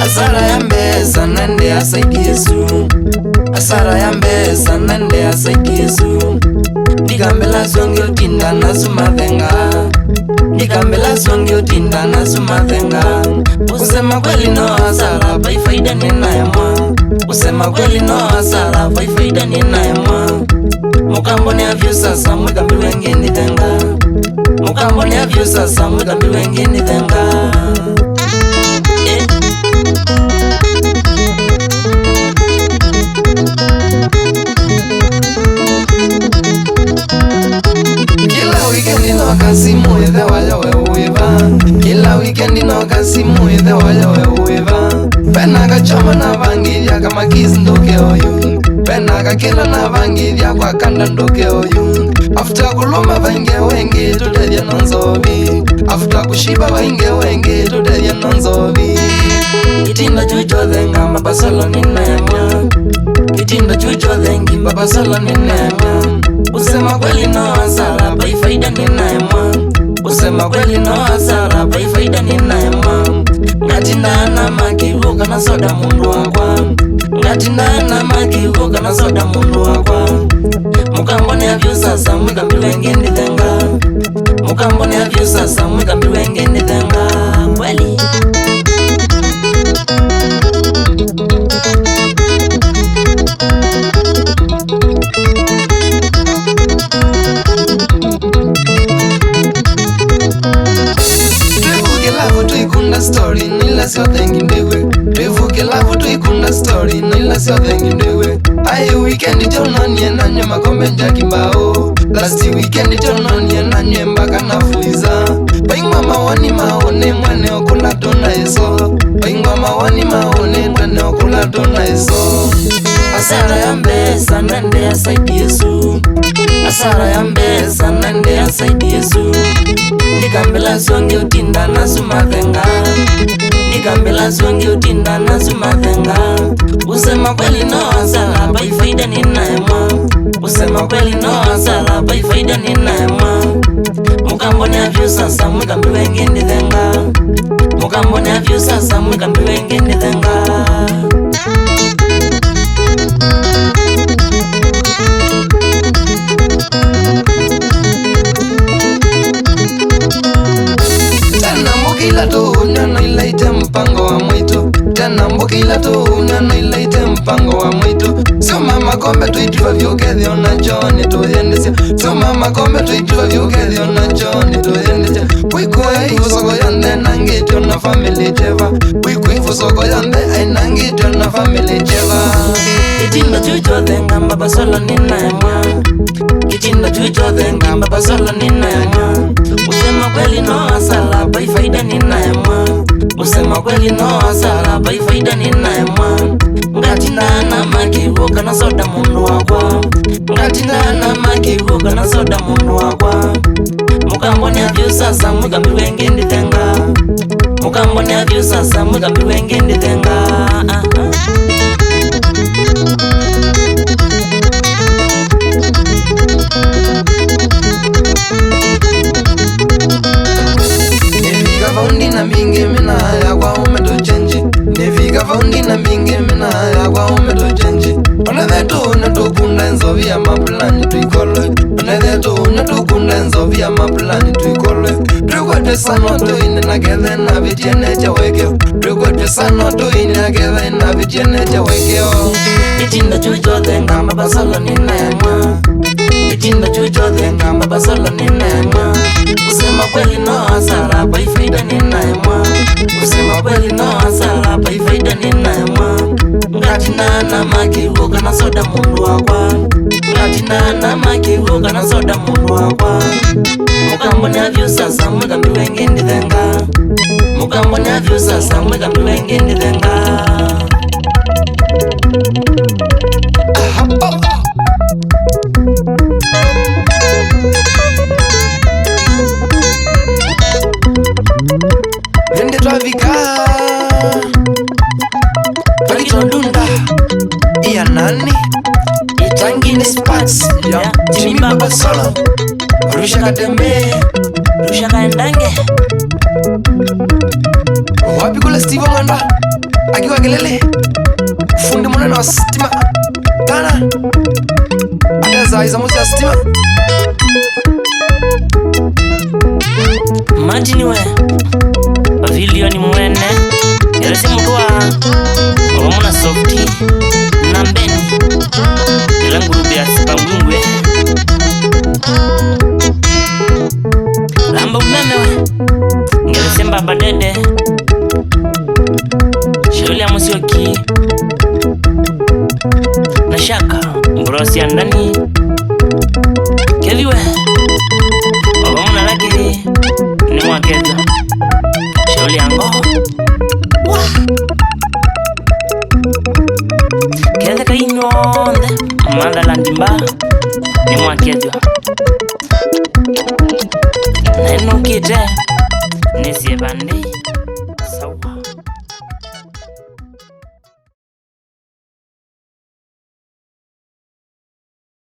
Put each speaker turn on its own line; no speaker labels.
Asara ya mbesa nende asaidiyesu, asara ya mbesa nende asaidiyesu. Nikambela songi utinda na sumathenga, nikambela songi utinda na sumathenga. Usema kweli no asara pai faida ninayemwa, usema kweli no asara pai faida ninayemwa. Mukambone avyo sasa mwikambi wengi nithenga, mukambone avyo sasa mwikambi wengi nithenga. Kila weekend no kasi muithe wayo we uiva, kila weekend no kasi muithe wayo we uiva. Pena kachoma na vangiria kama kiss nduke oyu, pena kakila na vangiria kwa kanda nduke oyu. After kuluma vainge wengi tuteria nonzovi, after kushiba vainge wengi tuteria nonzovi. Itinda chucho dhenga mabasolo ninema, itinda chucho dhengi mabasolo ninema. Usema kweli no asara pai faida ninayemwa, usema kweli no asara pai faida ninayemwa. Ngatinda na makivuka na soda mundu wakwa, ngatinda na makivuka na soda mundu wakwa. Mukambone avyo sasa mwikambi wengi nithenga, mukambone avyo sasa mwikambi wengi nithenga. Kweli tuikunda story nila sio thengi ndewe, tuivuke lavu tuikunda story nila sio thengi ndewe. Aye weekend tonanie nanywe makombe nja kibao, last weekend tonanie nanywe mpaka nafuliza. Baingwa mawani maone mwene okula tona eso, baingwa mawani maone mwene okula tona eso. Asara ya mbesa nende asaidiyesu, asara ya mbesa nende asaidiyesu. Nikambela songi utinda na sumathenga, nikambela songi utinda na sumathenga. Usema kweli no asara pai faida ninayemwa, usema kweli no asara pai faida ninayemwa. Mukambone avyo sasa mwikambi wengi nithenga, mukambone avyo sasa mwikambi wengi nithenga. Mbukila tu unyana ilaite mpango wa mwitu, tena mbukila tu unyana ilaite mpango wa mwitu. Suma makombe tuituwa vyukethia unachoni tuyendesya, suma makombe tuituwa vyukethia unachoni tuyendesya. Wikwe ifu soko yande nangityo na family cheva, wikwe ifu soko yande ay nangityo na family cheva. Itinda chucho dhenga mbabasolo ninayemwa, itinda chucho dhenga mbabasolo ninayemwa. Usema kweli no asara pai faida ninayemwa, usema kweli no asara pai faida ninayemwa. Ngatinda na makivuka na soda mundu wakwa, ngatinda na makivuka na soda mundu wakwa. Mukambone avyo sasa mwikambi wengi nithenga, mukambone avyo sasa mwikambi wengi nithenga. Nefika faundi na mingi mina ya kwa umeto chenji, nefika faundi na mingi mina ya kwa umeto chenji. Onethetu netukunda enzovi ya mapulani tuikole, onethetu netukunda enzovi ya mapulani tuikole. Tukwete sano tuine na kethe na vitiene cha wekeo, tukwete sano tuine na kethe na vitiene cha wekeo. Itinda chucho dhenga mabasolo ninayemwa, itinda chucho dhenga mabasolo ninayemwa. Usema kweli no asara pai faida ninayemwa, usema kweli no asara pai faida ninayemwa. Ngatinda na makivuka na soda mundu wakwa, ngatinda na makivuka na soda mundu wakwa. Mukambone avyo sasa mwikambi wengi nithenga, mukambone avyo sasa mwikambi wengi nithenga. katembe
Rushaka endange
wapi kule Steve Mwenda akiwa Kelele fundi mwana wa stima kana ateza iza musi ya stima
Majini we Pavilioni mwene Yalese mkua Wamuna softi Nambeni Yala ngurubi ya sipa mwingwe Lamba umeme we Yalese mbaba dede Shauli ya musioki Nashaka Mbrosi ya ndani Kevi we Wamuna laki Ni mwakeza Shauli yango Keza ka inyonde Manda landimba Ni mwakeza Neno kite Nisi bandi